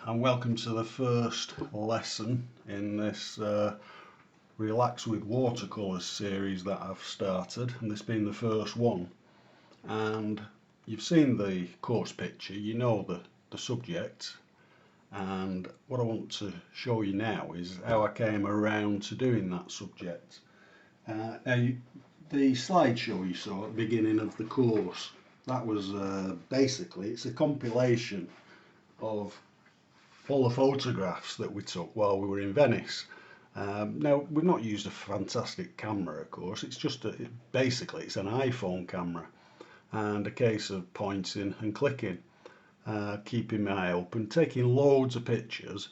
and welcome to the first lesson in this Relax with Watercolours series that I've started, and this being the first one. And you've seen the course picture, you know the subject, and what I want to show you now is how I came around to doing that subject. Now, the slideshow you saw at the beginning of the course, that was basically, it's a compilation of all the photographs that we took while we were in Venice. Now, we've not used a fantastic camera, of course. It's just basically it's an iPhone camera and a case of pointing and clicking, keeping my eye open, taking loads of pictures.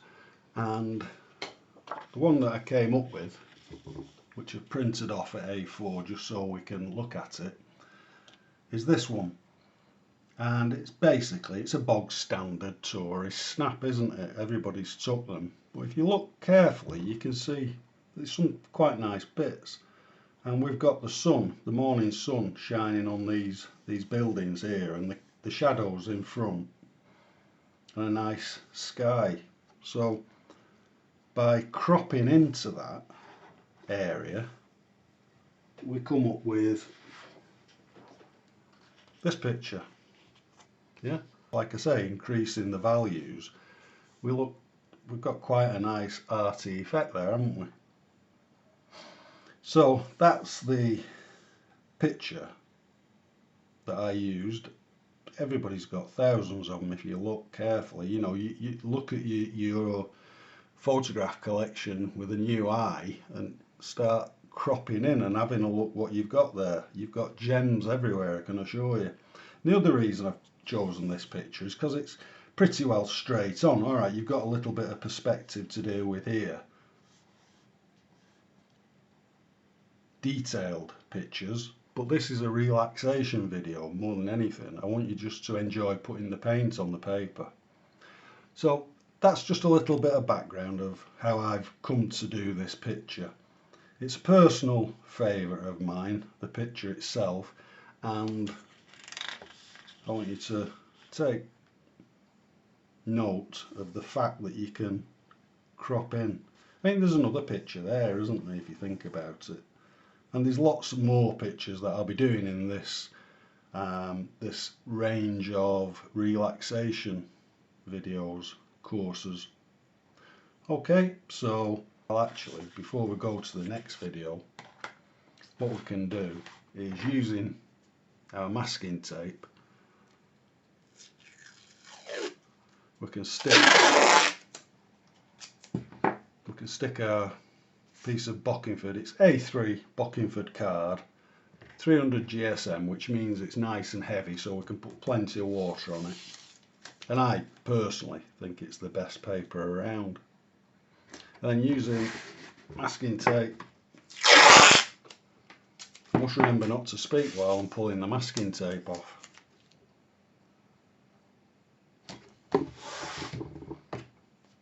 And the one that I came up with, which I've printed off at A4 just so we can look at it, is this one. And it's basically, it's a bog standard tourist snap, isn't it? Everybody's took them, but if you look carefully you can see there's some quite nice bits, and we've got the sun, the morning sun, shining on these buildings here, and the shadows in front, and a nice sky. So by cropping into that area we come up with this picture. Yeah, like I say, increasing the values, we've got quite a nice arty effect there, haven't we? So that's the picture that I used. Everybody's got thousands of them if you look carefully. You know, you look at your photograph collection with a new eye and start cropping in and having a look what you've got there. You've got gems everywhere, I can assure you. The other reason I've chosen this picture is because it's pretty well straight on. Alright, you've got a little bit of perspective to deal with here. Detailed pictures, but this is a relaxation video more than anything. I want you just to enjoy putting the paint on the paper. So that's just a little bit of background of how I've come to do this picture. It's a personal favourite of mine, the picture itself, and I want you to take note of the fact that you can crop in. I think there's another picture there, isn't there, if you think about it. And there's lots more pictures that I'll be doing in this this range of relaxation videos, courses. Okay, so actually, before we go to the next video, what we can do is, using our masking tape, we can stick our piece of Bockingford, it's A3 Bockingford card, 300 GSM, which means it's nice and heavy, so we can put plenty of water on it. And I personally think it's the best paper around. And then using masking tape, I must remember not to speak while I'm pulling the masking tape off.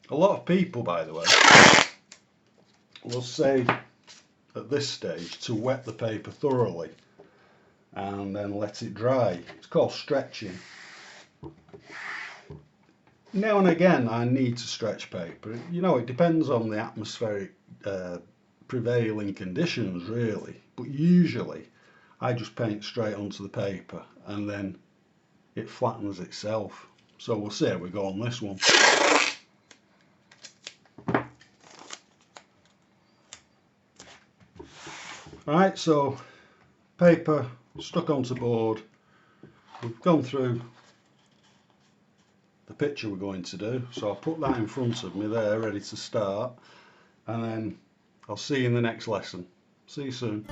A lot of people, by the way, will say at this stage to wet the paper thoroughly and then let it dry. It's called stretching. Now and again I need to stretch paper. You know, it depends on the atmospheric prevailing conditions really, but usually I just paint straight onto the paper and then it flattens itself. So we'll see how we go on this one. Alright, so paper stuck onto board. We've gone through the picture we're going to do, so I'll put that in front of me there, ready to start, and then I'll see you in the next lesson. See you soon.